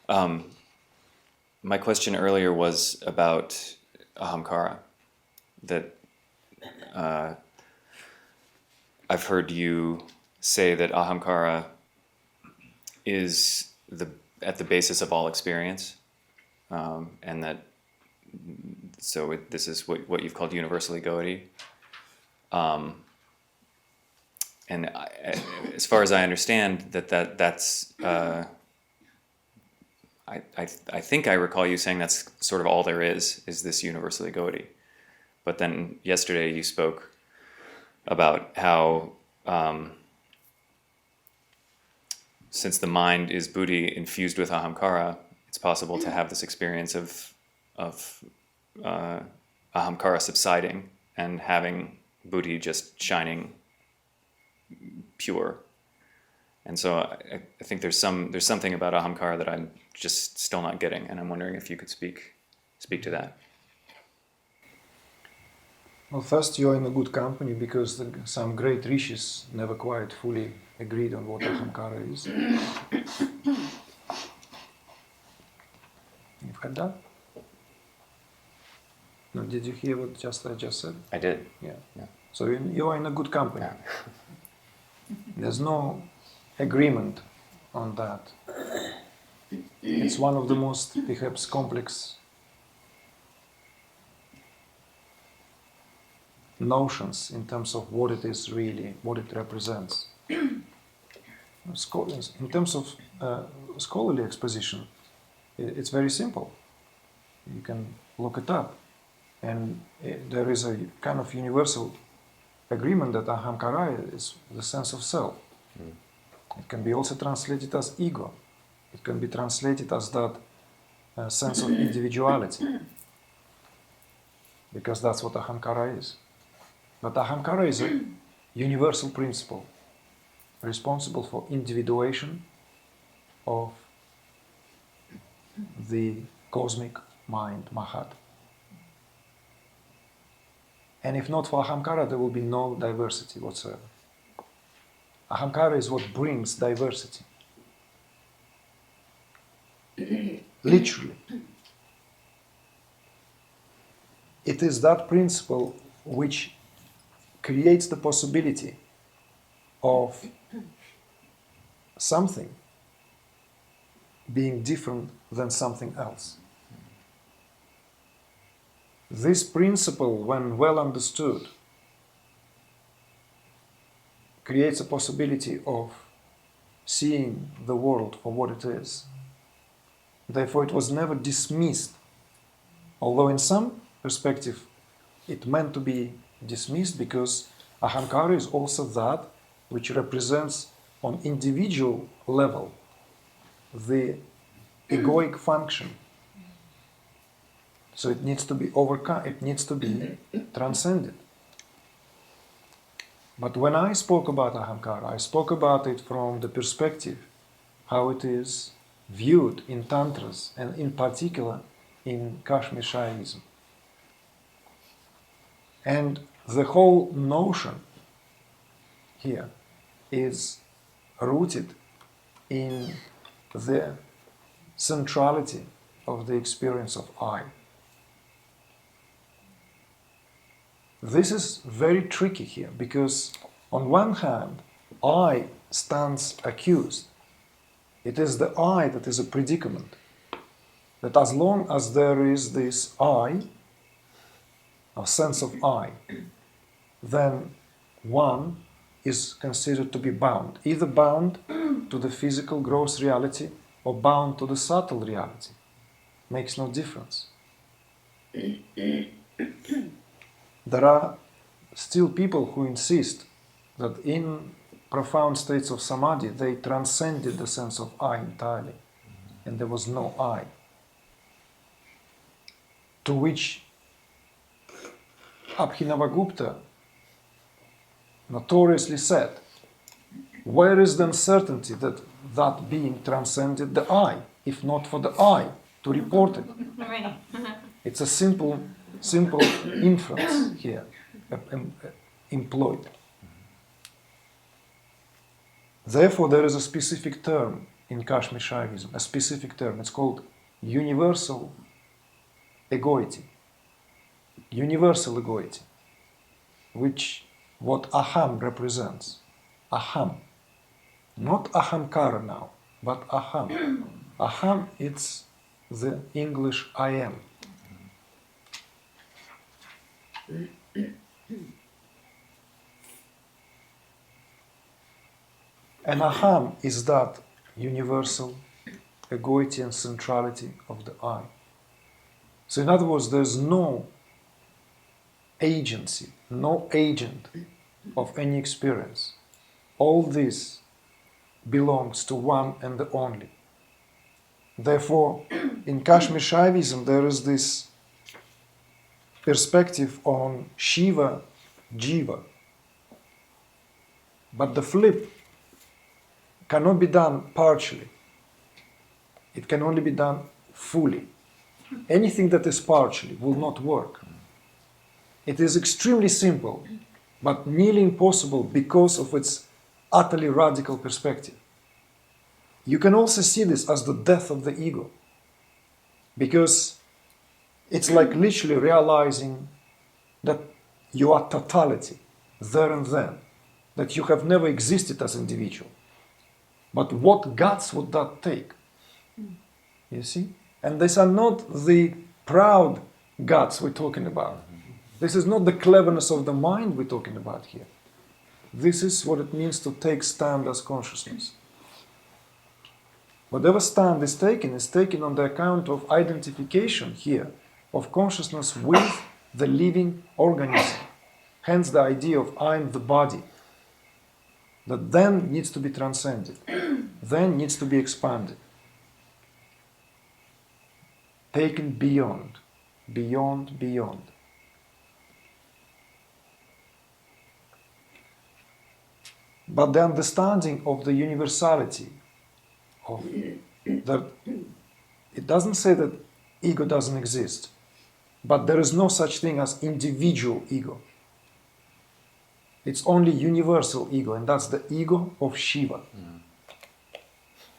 My question earlier was about Ahamkara, that I've heard you say that Ahamkara is at the basis of all experience, and that this is what you've called universal egoity. And as far as I understand, that's I think I recall you saying that's sort of all there is this universal egoity. But then yesterday you spoke about how since the mind is buddhi infused with ahamkara, it's possible to have this experience of ahamkara subsiding and having buddhi just shining pure. And so I think there's something about ahamkara that I'm just still not getting, and I'm wondering if you could speak to that. Well, first, you're in a good company, because some great rishis never quite fully agreed on what Ahamkara is. You've had that? No, did you hear what I just said? I did. Yeah. Yeah. So you are in a good company. Yeah. There's no agreement on that. It's one of the most, perhaps, complex notions in terms of what it is really, what it represents. In terms of scholarly exposition, it's very simple. You can look it up, and there is a kind of universal agreement that Ahamkara is the sense of self. It can be also translated as ego. It can be translated as that sense of individuality, because that's what Ahamkara is. But Ahamkara is a universal principle, responsible for individuation of the cosmic mind, Mahat. And if not for Ahamkara, there will be no diversity whatsoever. Ahamkara is what brings diversity. Literally. It is that principle which creates the possibility of something being different than something else. This principle, when well understood, creates a possibility of seeing the world for what it is. Therefore, it was never dismissed, although in some perspective it meant to be dismissed, because Ahamkara is also that which represents on individual level the egoic function. So it needs to be overcome, it needs to be transcended. But when I spoke about Ahamkara, I spoke about it from the perspective how it is viewed in Tantras, and in particular in Kashmir Shaivism. And the whole notion here is rooted in the centrality of the experience of I. This is very tricky here, because on one hand, I stands accused. It is the I that is a predicament. That as long as there is this I, a sense of I, then one is considered to be bound, either bound to the physical gross reality or bound to the subtle reality. Makes no difference. There are still people who insist that in profound states of samadhi they transcended the sense of I entirely, and there was no I. To which Abhinavagupta notoriously said, where is the uncertainty that that being transcended the I, if not for the I to report it? It's a simple inference here employed. Therefore, there is a specific term in Kashmir Shaivism, a specific term. It's called universal egoity. Universal egoity, which what aham represents. Aham. Not ahamkara now, but aham. Aham, it's the English I am. And aham is that universal egoity and centrality of the I. So in other words, there's no agency, no agent of any experience. All this belongs to one and the only. Therefore, in Kashmir Shaivism, there is this perspective on Shiva, Jiva. But the flip cannot be done partially. It can only be done fully. Anything that is partially will not work. It is extremely simple, but nearly impossible because of its utterly radical perspective. You can also see this as the death of the ego, because it's like literally realizing that you are totality, there and then, that you have never existed as an individual. But what guts would that take? You see? And these are not the proud guts we're talking about. This is not the cleverness of the mind we're talking about here. This is what it means to take stand as consciousness. Whatever stand is taken on the account of identification here of consciousness with the living organism. Hence the idea of I am the body, that then needs to be transcended, then needs to be expanded, taken beyond, beyond, beyond. But the understanding of the universality of that, it doesn't say that ego doesn't exist, but there is no such thing as individual ego. It's only universal ego, and that's the ego of Shiva.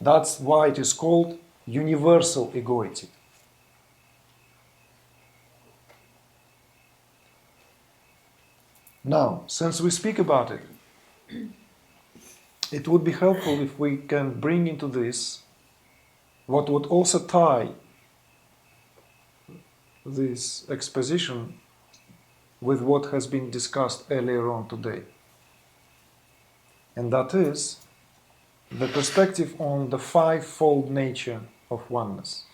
That's why it is called universal egoity. Now, since we speak about it, it would be helpful if we can bring into this what would also tie this exposition with what has been discussed earlier on today. And that is the perspective on the fivefold nature of oneness.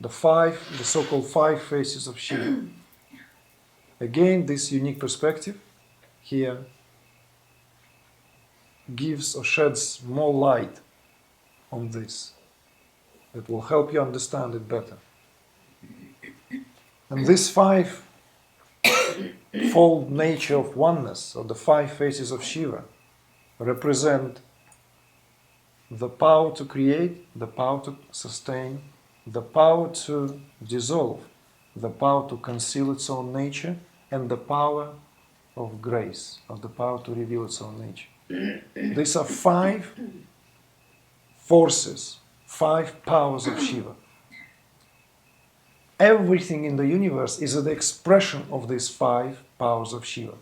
The so-called five faces of Shiva. Again, this unique perspective here gives or sheds more light on this. It will help you understand it better. And this fivefold nature of oneness, or the five faces of Shiva, represent the power to create, the power to sustain, the power to dissolve, the power to conceal its own nature, and the power of grace, of the power to reveal its own nature. These are five forces, five powers of Shiva. Everything in the universe is the expression of these five powers of Shiva.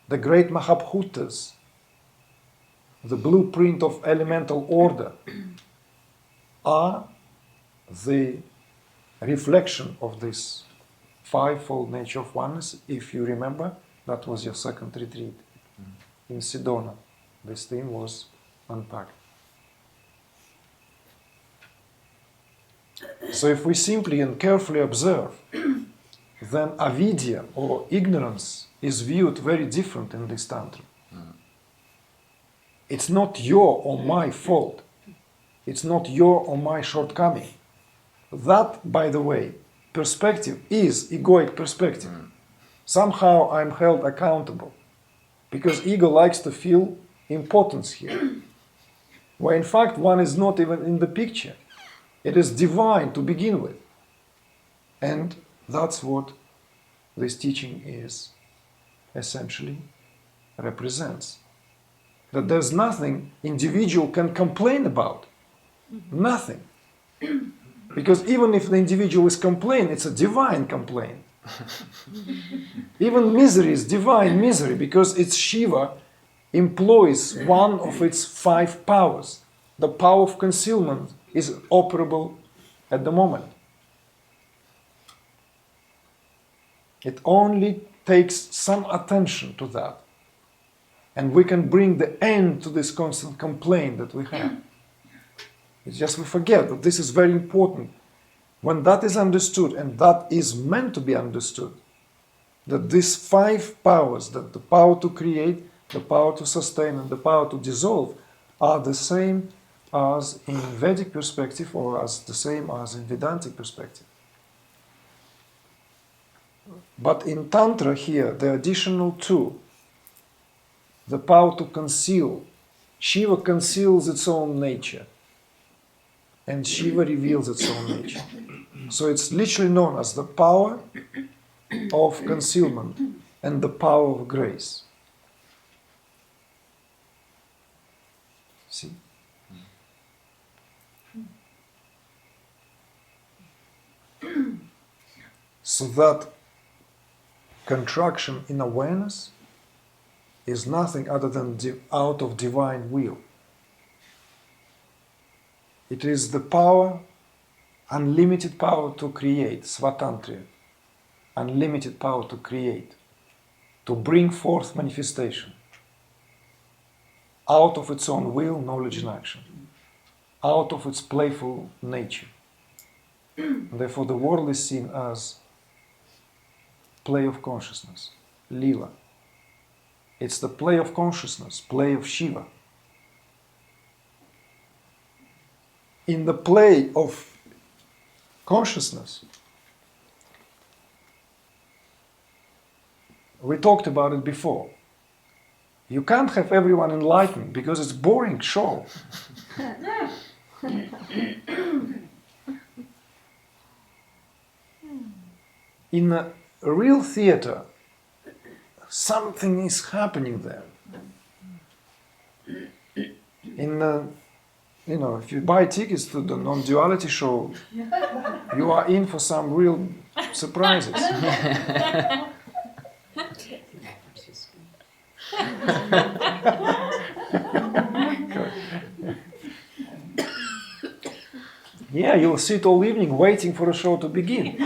The great Mahabhutas, the blueprint of elemental order, are the reflection of this fivefold nature of oneness. If you remember, that was your second retreat in Sedona. This theme was unpacked. So if we simply and carefully observe, then avidya or ignorance is viewed very different in this tantra. It's not your or my fault. It's not your or my shortcoming. That, by the way, perspective is egoic perspective. Somehow I'm held accountable because ego likes to feel importance here, where in fact one is not even in the picture. It is divine to begin with. And that's what this teaching is essentially represents. That there's nothing individual can complain about. Nothing. Because even if the individual is complaining, it's a divine complaint. Even misery is divine misery because it's Shiva employs one of its 5 powers. The power of concealment is operable at the moment. It only takes some attention to that. And we can bring the end to this constant complaint that we have. It's just we forget that this is very important. When that is understood, and that is meant to be understood, that these 5 powers, that the power to create, the power to sustain, and the power to dissolve, are the same as in Vedic perspective or as the same as in Vedantic perspective. But in Tantra here, the additional 2, the power to conceal. Shiva conceals its own nature, and Shiva reveals its own nature. So it's literally known as the power of concealment and the power of grace. See? So that contraction in awareness is nothing other than out of divine will. It is the power, unlimited power to create, svatantriya, unlimited power to create, to bring forth manifestation, out of its own will, knowledge and action, out of its playful nature. And therefore the world is seen as play of consciousness, lila. It's the play of consciousness, play of Shiva. In the play of consciousness, we talked about it before. You can't have everyone enlightened because it's boring show. In a real theater, something is happening there. If you buy tickets to the non-duality show, you are in for some real surprises. Yeah, you'll sit all evening waiting for a show to begin. It's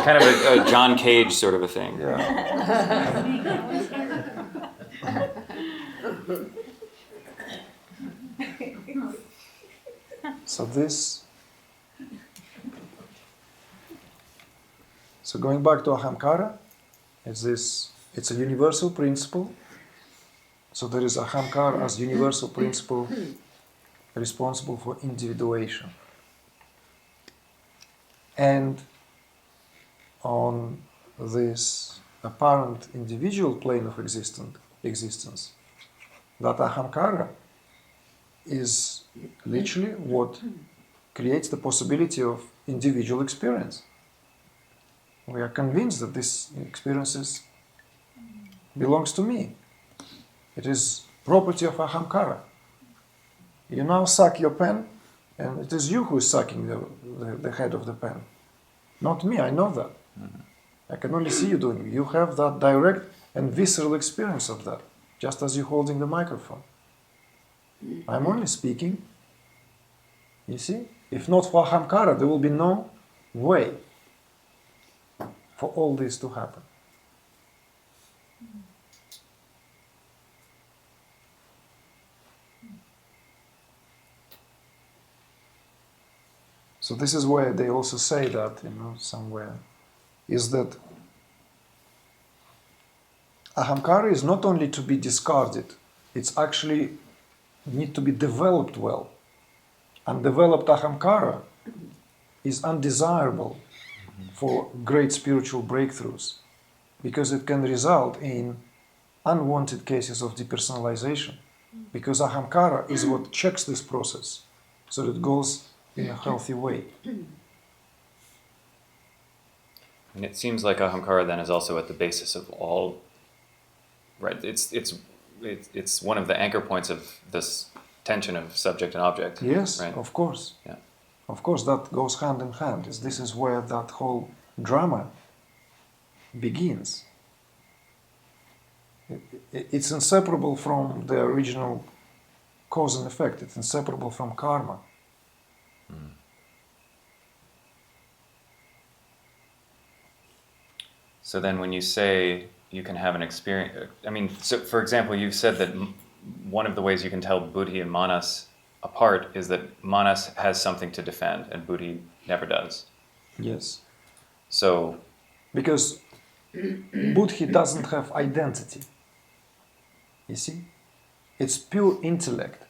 kind of a John Cage sort of a thing. Yeah. So going back to Ahamkara, it's a universal principle. So there is Ahamkara as universal principle responsible for individuation. And on this apparent individual plane of existence, that Ahamkara is literally what creates the possibility of individual experience. We are convinced that this experience belongs to me. It is property of Ahamkara. You now suck your pen, and it is you who is sucking the head of the pen. Not me, I know that. Mm-hmm. I can only see you doing it. You have that direct and visceral experience of that, just as you're holding the microphone. I'm only speaking. You see? If not for Ahamkara, there will be no way for all this to happen. So this is where they also say that, somewhere, is that Ahamkara is not only to be discarded, it's actually need to be developed well. Undeveloped Ahamkara is undesirable for great spiritual breakthroughs because it can result in unwanted cases of depersonalization, because Ahamkara is what checks this process so that it goes in a healthy way. And it seems like Ahamkara then is also at the basis of all, right? It's one of the anchor points of this tension of subject and object. Yes, right? of course. Yeah. Of course, that goes hand in hand. This is where that whole drama begins. It's inseparable from the original cause and effect. It's inseparable from karma. So then when you say you can have an experience, I mean, so for example, you've said that one of the ways you can tell buddhi and manas apart is that manas has something to defend and buddhi never does. Yes. So, Because buddhi doesn't have identity. You see? It's pure intellect.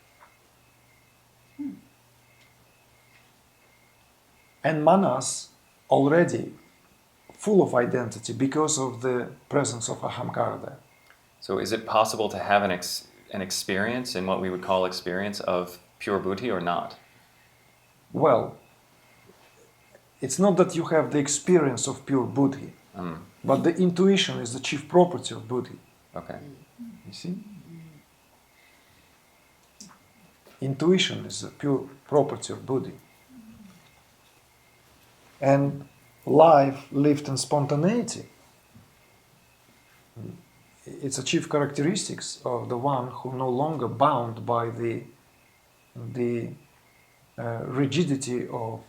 And manas already full of identity because of the presence of Ahamkara there. so is it possible to have an experience in what we would call experience of pure buddhi or not? Well, it's not that you have the experience of pure buddhi, but the intuition is the chief property of buddhi. Okay. You see? Intuition is the pure property of buddhi. And life lived in spontaneity. It's a chief characteristics of the one who no longer bound by the rigidity of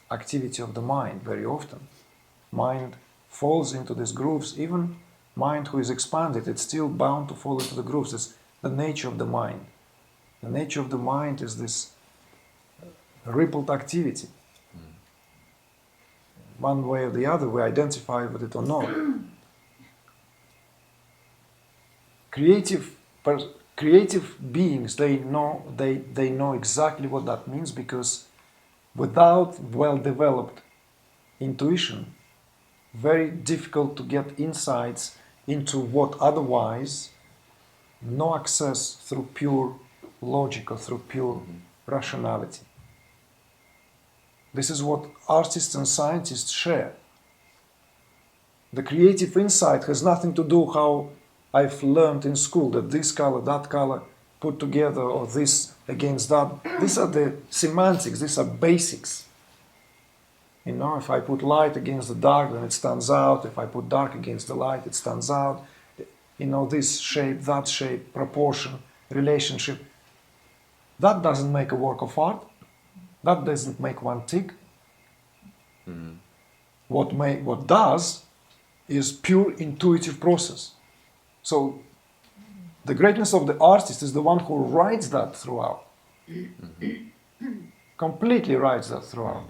activity of the mind very often. Mind falls into these grooves. Even mind who is expanded, it's still bound to fall into the grooves. It's the nature of the mind. The nature of the mind is this rippled activity. One way or the other, we identify with it or not. Creative beings, they know exactly what that means, because without well-developed intuition, very difficult to get insights into what otherwise no access through pure logic or through pure rationality. This is what artists and scientists share. The creative insight has nothing to do how I've learned in school that this color, that color put together, or this against that. These are the semantics, these are basics. You know, if I put light against the dark, then it stands out. If I put dark against the light, it stands out. You know, this shape, that shape, proportion, relationship. That doesn't make a work of art. That doesn't make one tick. What does is pure intuitive process. So the greatness of the artist is the one who writes that throughout. Completely writes that throughout.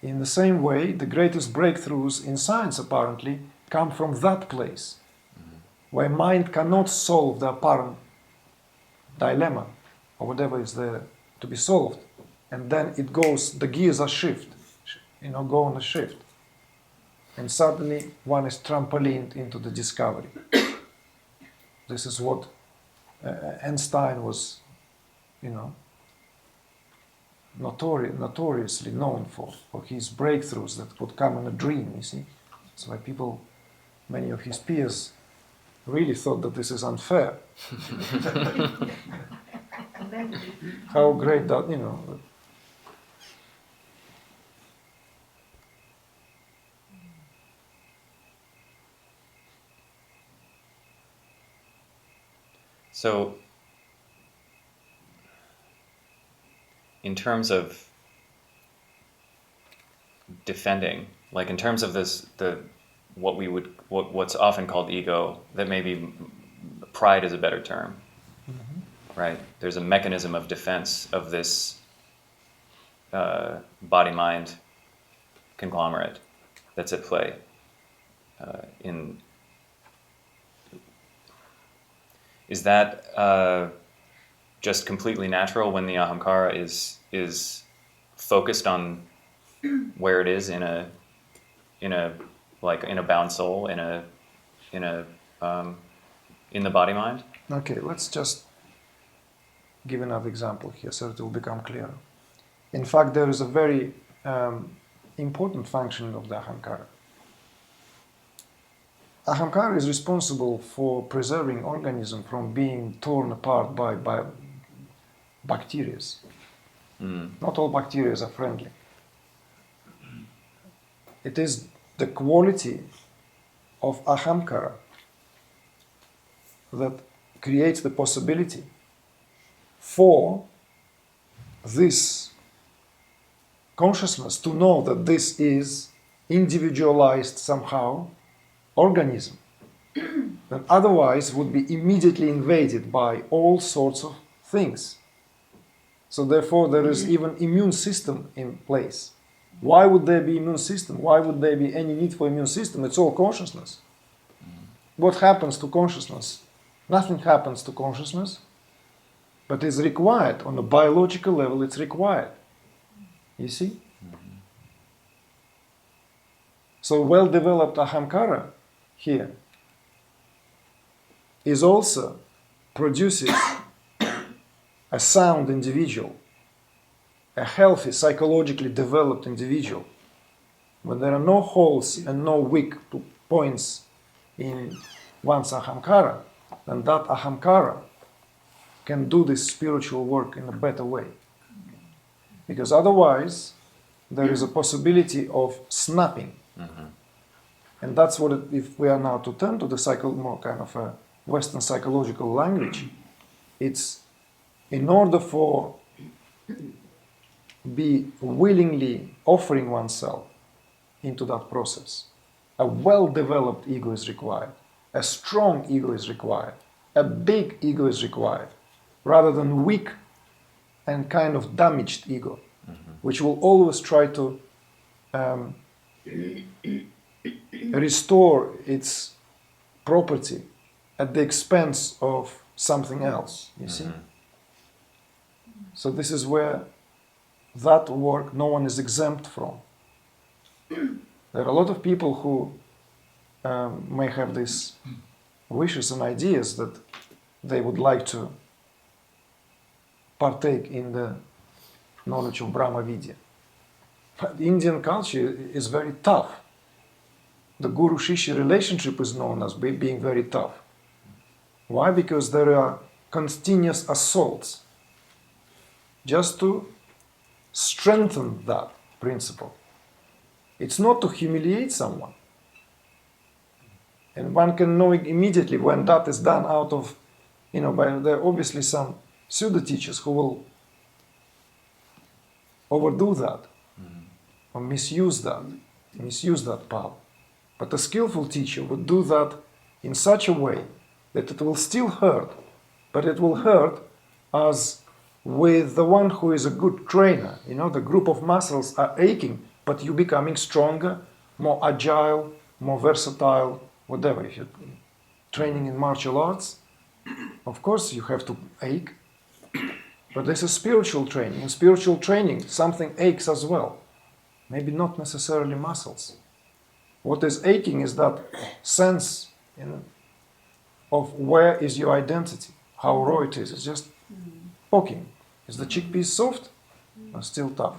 In the same way, the greatest breakthroughs in science apparently come from that place, where mind cannot solve the apparent dilemma or whatever is there to be solved, and then it goes, the gears are shift, go on a shift, and suddenly one is trampolined into the discovery. This is what Einstein was, notoriously known for his breakthroughs that would come in a dream, you see. That's why many of his peers really thought that this is unfair. How great that, So, in terms of defending, like in terms of what's often called ego, that maybe pride is a better term, right? There's a mechanism of defense of this body-mind conglomerate that's at play Is that just completely natural when the Ahamkara is focused on where it is in a bound soul, in the body mind? Okay, let's just give another example here so it will become clearer. In fact, there is a very important function of the Ahamkara. Ahamkara is responsible for preserving organism from being torn apart by bacteria. Not all bacteria are friendly. It is the quality of Ahamkara that creates the possibility for this consciousness to know that this is individualized somehow organism, that otherwise would be immediately invaded by all sorts of things. So therefore there is even immune system in place. Why would there be immune system? Why would there be any need for immune system? It's all consciousness. What happens to consciousness? Nothing happens to consciousness, but it's required on a biological level. It's required. You see? So well-developed Ahamkara here is also produces a sound individual, a healthy, psychologically developed individual. When there are no holes and no weak points in one's Ahamkara, then that Ahamkara can do this spiritual work in a better way. Because otherwise, there is a possibility of snapping. And that's what, if we are now to turn to the more kind of a Western psychological language, it's in order for be willingly offering oneself into that process, a well-developed ego is required, a strong ego is required, a big ego is required, rather than weak and kind of damaged ego, which will always try to restore its property at the expense of something else, you see? So this is where that work no one is exempt from. There are a lot of people who may have these wishes and ideas that they would like to partake in the knowledge of Brahma Vidya. But Indian culture is very tough. The Guru-Shishya relationship is known as being very tough. Why? Because there are continuous assaults just to strengthen that principle. It's not to humiliate someone. And one can know immediately when that is done out of, by there are obviously some pseudo-teachers who will overdo that or misuse that power. But a skillful teacher would do that in such a way that it will still hurt, but it will hurt as with the one who is a good trainer. The group of muscles are aching, but you're becoming stronger, more agile, more versatile, whatever. If you're training in martial arts, of course you have to ache, but this is spiritual training. In spiritual training, something aches as well. Maybe not necessarily muscles. What is aching is that sense of where is your identity, how raw it is. It's just poking. Is the chickpea soft or still tough?